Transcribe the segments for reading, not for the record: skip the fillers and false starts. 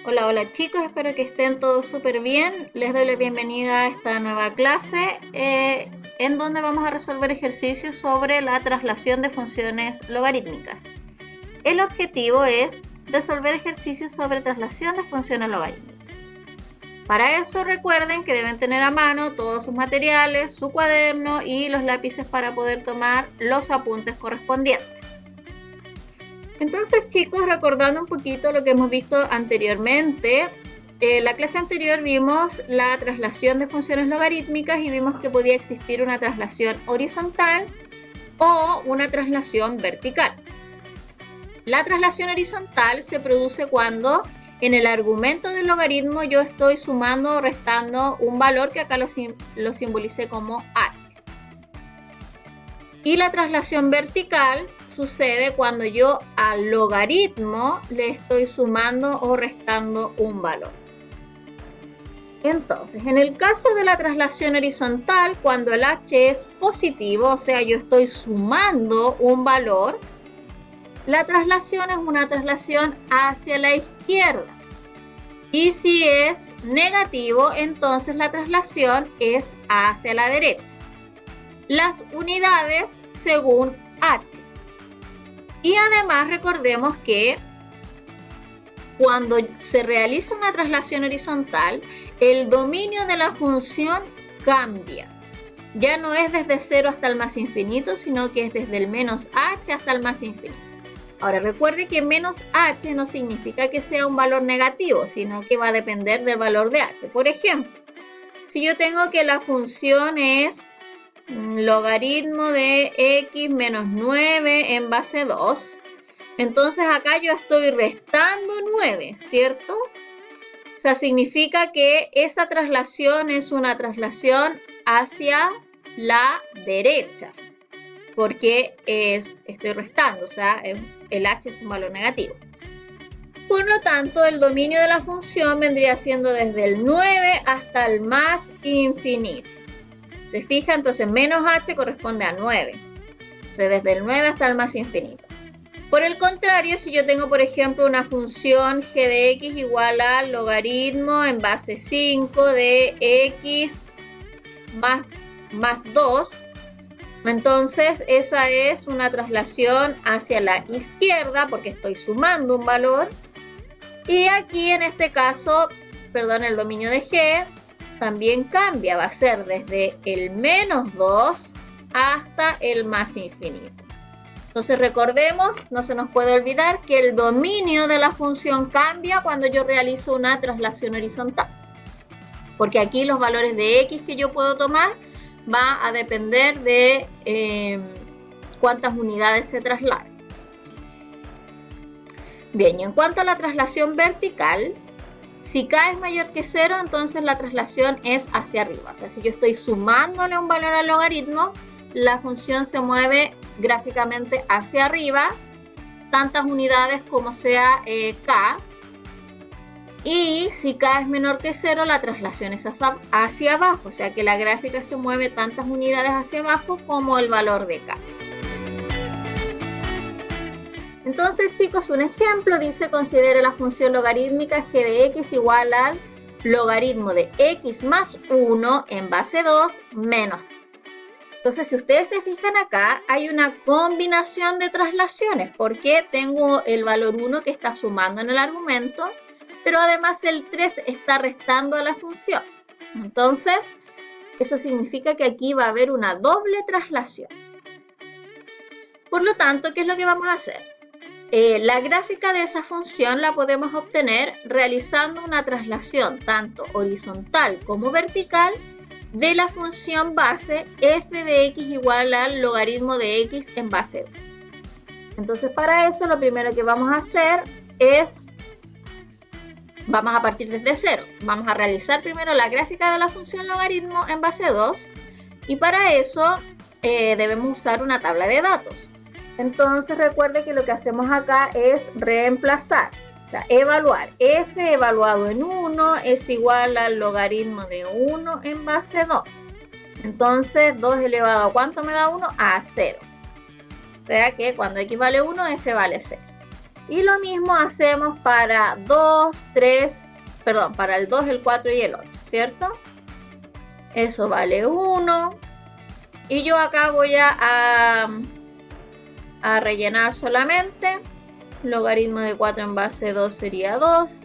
Hola, hola chicos, espero que estén todos súper bien. Les doy la bienvenida a esta nueva clase en donde vamos a resolver ejercicios sobre la traslación de funciones logarítmicas. El objetivo es resolver ejercicios sobre traslación de funciones logarítmicas. Para eso recuerden que deben tener a mano todos sus materiales, su cuaderno y los lápices para poder tomar los apuntes correspondientes. Entonces, chicos, recordando un poquito lo que hemos visto anteriormente, en la clase anterior vimos la traslación de funciones logarítmicas y vimos que podía existir una traslación horizontal o una traslación vertical. La traslación horizontal se produce cuando en el argumento del logaritmo yo estoy sumando o restando un valor que acá lo simbolicé como h. Y la traslación vertical sucede cuando yo al logaritmo le estoy sumando o restando un valor. Entonces, en el caso de la traslación horizontal, cuando el h es positivo, o sea, yo estoy sumando un valor, la traslación es una traslación hacia la izquierda. Y si es negativo, entonces la traslación es hacia la derecha. Las unidades según h. Y además recordemos que cuando se realiza una traslación horizontal, el dominio de la función cambia. Ya no es desde 0 hasta el más infinito, sino que es desde el menos h hasta el más infinito. Ahora recuerde que menos h no significa que sea un valor negativo, sino que va a depender del valor de h. Por ejemplo, si yo tengo que la función es logaritmo de x menos 9 en base 2, entonces acá yo estoy restando 9, ¿cierto? O sea, significa que esa traslación es una traslación hacia la derecha, porque estoy restando, o sea, el h es un valor negativo. Por lo tanto, el dominio de la función vendría siendo desde el 9 hasta el más infinito. ¿Se fija? Entonces menos h corresponde a 9. Entonces desde el 9 hasta el más infinito. Por el contrario, si yo tengo, por ejemplo, una función g de x igual al logaritmo en base 5 de x más 2, entonces esa es una traslación hacia la izquierda porque estoy sumando un valor. Y aquí en este caso, el dominio de g también cambia, va a ser desde el menos 2 hasta el más infinito. Entonces recordemos, no se nos puede olvidar que el dominio de la función cambia cuando yo realizo una traslación horizontal. Porque aquí los valores de x que yo puedo tomar va a depender de cuántas unidades se trasladen. Bien, y en cuanto a la traslación vertical, si k es mayor que 0, entonces la traslación es hacia arriba. O sea, si yo estoy sumándole un valor al logaritmo, la función se mueve gráficamente hacia arriba, tantas unidades como sea k. Y si k es menor que 0, la traslación es hacia abajo. O sea que la gráfica se mueve tantas unidades hacia abajo como el valor de k. Entonces, chicos, un ejemplo dice: considere la función logarítmica g de x igual al logaritmo de x más 1 en base 2 menos 3. Entonces, si ustedes se fijan acá, hay una combinación de traslaciones, porque tengo el valor 1 que está sumando en el argumento, pero además el 3 está restando a la función. Entonces, eso significa que aquí va a haber una doble traslación. Por lo tanto, ¿qué es lo que vamos a hacer? La gráfica de esa función la podemos obtener realizando una traslación tanto horizontal como vertical de la función base f de x igual al logaritmo de x en base 2. Entonces, para eso lo primero que vamos a hacer es, vamos a partir desde 0. Vamos a realizar primero la gráfica de la función logaritmo en base 2 y para eso debemos usar una tabla de datos. Entonces recuerde que lo que hacemos acá es reemplazar, o sea, evaluar. F evaluado en 1 es igual al logaritmo de 1 en base 2. Entonces 2 elevado a ¿cuánto me da 1? A 0. O sea que cuando x vale 1, f vale 0. Y lo mismo hacemos para 2, 3, perdón, para el 2, el 4 y el 8, ¿cierto? Eso vale 1. Y yo acá voy a rellenar solamente. Logaritmo de 4 en base 2 sería 2.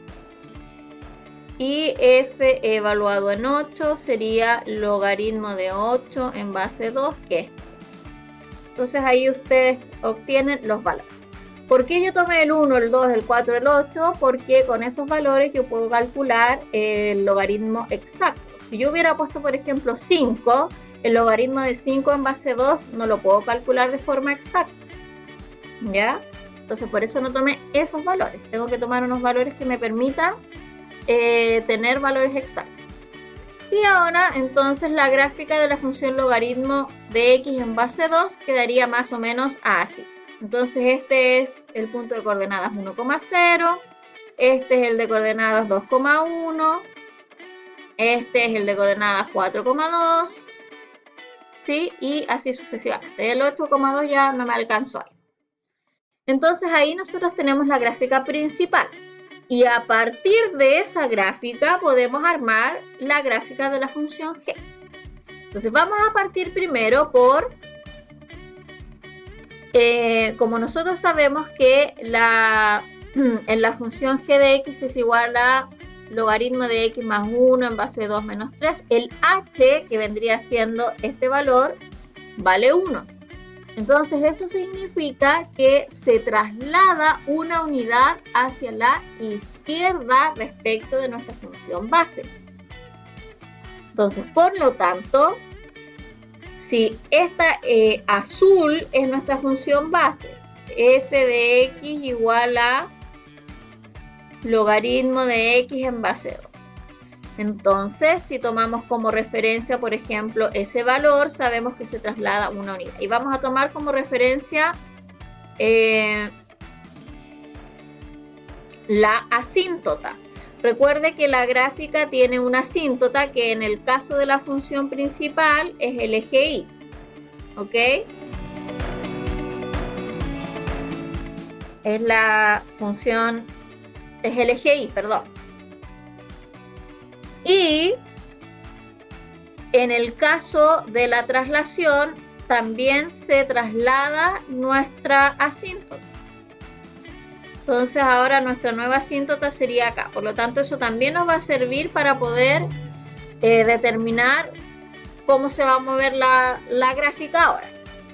Y f evaluado en 8 sería logaritmo de 8 en base 2, que es 3. Entonces ahí ustedes obtienen los valores. ¿Por qué yo tomé el 1, el 2, el 4, el 8? Porque con esos valores yo puedo calcular el logaritmo exacto. Si yo hubiera puesto, por ejemplo, 5, el logaritmo de 5 en base 2 no lo puedo calcular de forma exacta. ¿Ya? Entonces por eso no tomé esos valores. Tengo que tomar unos valores que me permitan tener valores exactos. Y ahora entonces la gráfica de la función logaritmo de x en base 2 quedaría más o menos así. Entonces este es el punto de coordenadas 1,0, este es el de coordenadas 2,1, este es el de coordenadas 4,2, ¿sí? Y así sucesivamente. El 8,2 ya no me alcanzó ahí. Entonces ahí nosotros tenemos la gráfica principal. Y a partir de esa gráfica podemos armar la gráfica de la función g. Entonces vamos a partir primero por, como nosotros sabemos que en la función g de x es igual a logaritmo de x más 1 en base 2 menos 3, el h, que vendría siendo este valor, vale 1. Entonces eso significa que se traslada una unidad hacia la izquierda respecto de nuestra función base. Entonces, por lo tanto, si esta azul es nuestra función base, f de x igual a logaritmo de x en base 2. Entonces, si tomamos como referencia, por ejemplo, ese valor, sabemos que se traslada una unidad. Y vamos a tomar como referencia la asíntota. Recuerde que la gráfica tiene una asíntota que en el caso de la función principal es el eje y. ¿Ok? Es la función, es el eje y, perdón. Y en el caso de la traslación también se traslada nuestra asíntota. Entonces ahora nuestra nueva asíntota sería acá. Por lo tanto, eso también nos va a servir para poder determinar cómo se va a mover la gráfica ahora.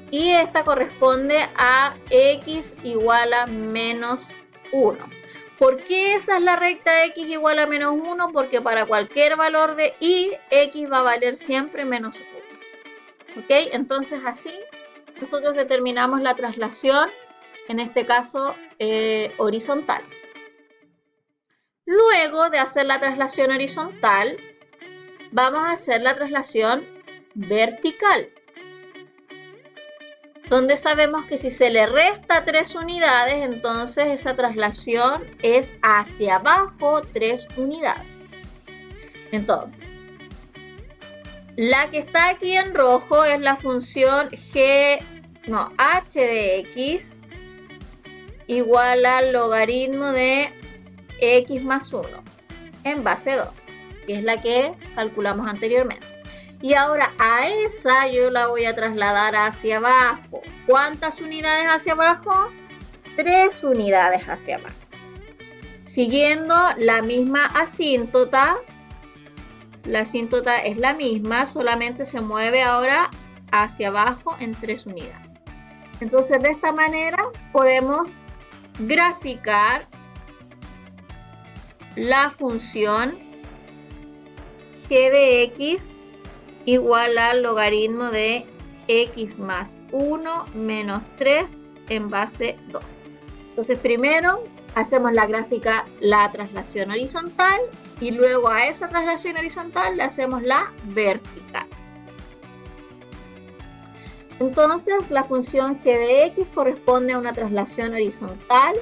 Y esta corresponde a x igual a menos 1. ¿Por qué esa es la recta x igual a menos 1? Porque para cualquier valor de y, x va a valer siempre menos 1. ¿Ok? Entonces así nosotros determinamos la traslación, en este caso horizontal. Luego de hacer la traslación horizontal, vamos a hacer la traslación vertical, donde sabemos que si se le resta 3 unidades, entonces esa traslación es hacia abajo 3 unidades. Entonces, la que está aquí en rojo es la función h de x igual al logaritmo de x más 1 en base 2, que es la que calculamos anteriormente. Y ahora a esa yo la voy a trasladar hacia abajo. ¿Cuántas unidades hacia abajo? 3 unidades hacia abajo. Siguiendo la misma asíntota. La asíntota es la misma, solamente se mueve ahora hacia abajo en 3 unidades. Entonces de esta manera podemos graficar la función g de x igual al logaritmo de x más 1 menos 3 en base 2. Entonces primero hacemos la gráfica, la traslación horizontal, y luego a esa traslación horizontal le hacemos la vertical. Entonces la función g de x corresponde a una traslación horizontal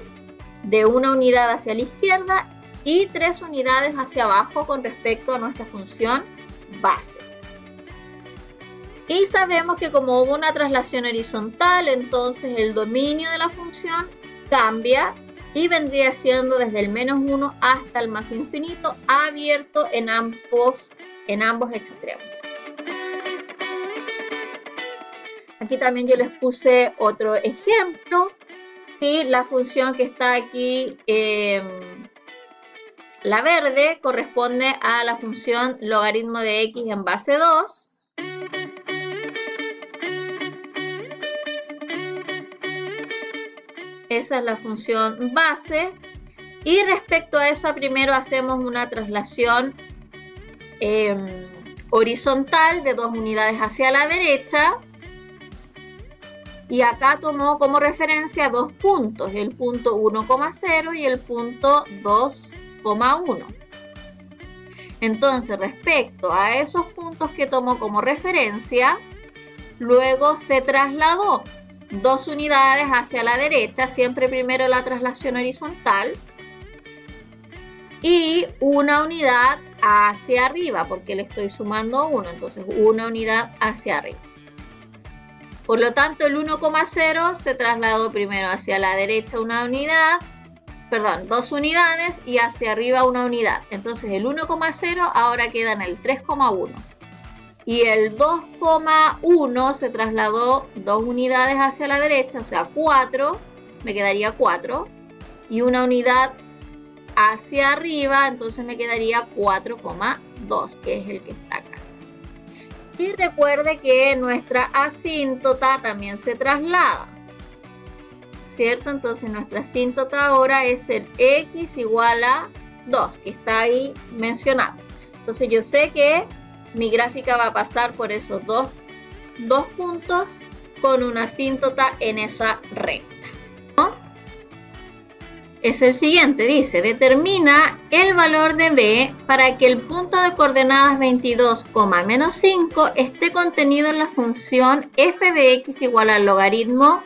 de una unidad hacia la izquierda y 3 unidades hacia abajo con respecto a nuestra función base. Y sabemos que como hubo una traslación horizontal, entonces el dominio de la función cambia y vendría siendo desde el menos 1 hasta el más infinito, abierto en ambos extremos. Aquí también yo les puse otro ejemplo, ¿sí? La función que está aquí, la verde, corresponde a la función logaritmo de x en base 2. Esa es la función base. Y respecto a esa, primero hacemos una traslación horizontal de 2 unidades hacia la derecha. Y acá tomó como referencia 2 puntos, el punto 1,0 y el punto 2,1. Entonces, respecto a esos puntos que tomó como referencia, luego se trasladó 2 unidades hacia la derecha, siempre primero la traslación horizontal, y una unidad hacia arriba, porque le estoy sumando 1, entonces una unidad hacia arriba. Por lo tanto, el 1,0 se trasladó primero hacia la derecha una unidad, perdón, 2 unidades y hacia arriba una unidad. Entonces el 1,0 ahora queda en el 3,1. Y el 2,1 se trasladó 2 unidades hacia la derecha, o sea 4, me quedaría 4. Y una unidad hacia arriba, entonces me quedaría 4,2, que es el que está acá. Y recuerde que nuestra asíntota también se traslada, ¿cierto? Entonces nuestra asíntota ahora es el x igual a 2, que está ahí mencionado. Entonces yo sé que mi gráfica va a pasar por esos dos puntos con una asíntota en esa recta, ¿no? Es el siguiente, dice, determina el valor de b para que el punto de coordenadas 22, menos 5 esté contenido en la función f de x igual al logaritmo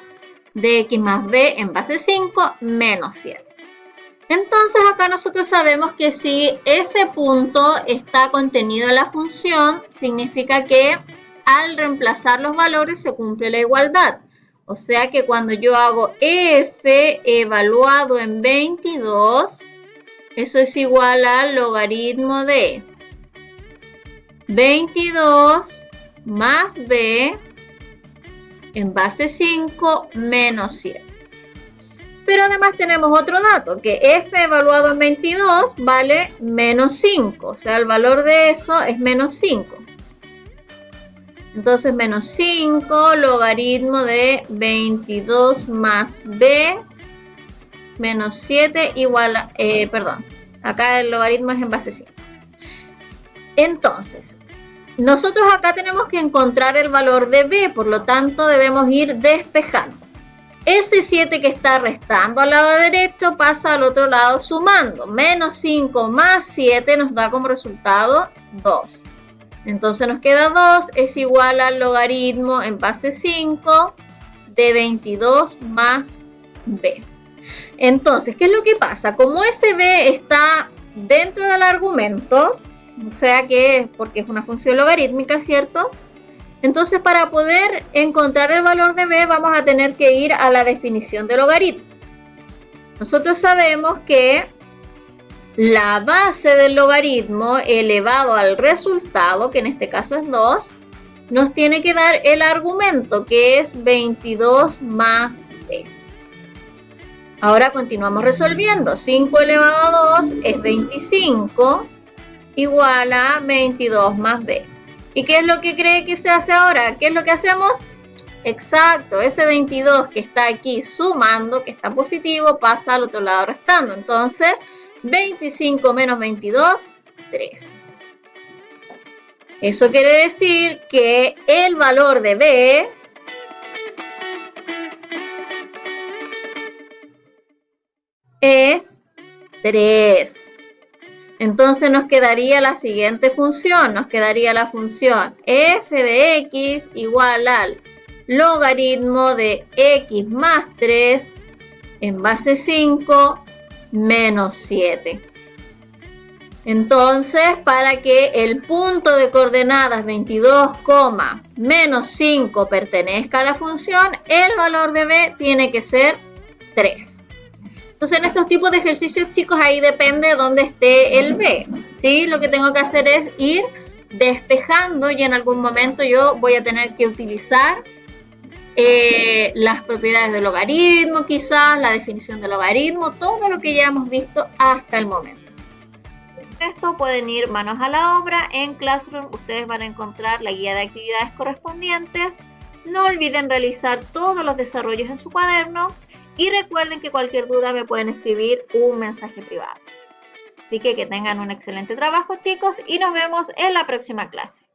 de x más b en base 5 menos 7. Entonces acá nosotros sabemos que si ese punto está contenido en la función, significa que al reemplazar los valores se cumple la igualdad. O sea que cuando yo hago f evaluado en 22, eso es igual al logaritmo de 22 más b en base 5 menos 7. Pero además tenemos otro dato, que f evaluado en 22 vale menos 5. O sea, el valor de eso es menos 5. Entonces, menos 5, logaritmo de 22 más b, menos 7 igual a, acá el logaritmo es en base 5. Entonces, nosotros acá tenemos que encontrar el valor de b, por lo tanto debemos ir despejando. Ese 7 que está restando al lado derecho pasa al otro lado sumando. Menos 5 más 7 nos da como resultado 2. Entonces nos queda 2 es igual al logaritmo en base 5 de 22 más b. Entonces, ¿qué es lo que pasa? Como ese b está dentro del argumento, o sea que porque es una función logarítmica, ¿cierto? Entonces, para poder encontrar el valor de b, vamos a tener que ir a la definición de logaritmo. Nosotros sabemos que la base del logaritmo elevado al resultado, que en este caso es 2, nos tiene que dar el argumento, que es 22 más b. Ahora continuamos resolviendo. 5 elevado a 2 es 25, igual a 22 más b. ¿Y qué es lo que cree que se hace ahora? ¿Qué es lo que hacemos? Exacto, ese 22 que está aquí sumando, que está positivo, pasa al otro lado restando. Entonces, 25 menos 22, 3. Eso quiere decir que el valor de b es 3. Entonces nos quedaría la siguiente función. Nos quedaría la función f de x igual al logaritmo de x más 3 en base 5 menos 7. Entonces, para que el punto de coordenadas 22, menos 5 pertenezca a la función, el valor de b tiene que ser 3. Entonces en estos tipos de ejercicios, chicos, ahí depende de dónde esté el B, ¿sí? Lo que tengo que hacer es ir despejando y en algún momento yo voy a tener que utilizar las propiedades del logaritmo, quizás, la definición del logaritmo, todo lo que ya hemos visto hasta el momento. Esto pueden ir manos a la obra. En Classroom ustedes van a encontrar la guía de actividades correspondientes. No olviden realizar todos los desarrollos en su cuaderno y recuerden que cualquier duda me pueden escribir un mensaje privado. Así que tengan un excelente trabajo, chicos, y nos vemos en la próxima clase.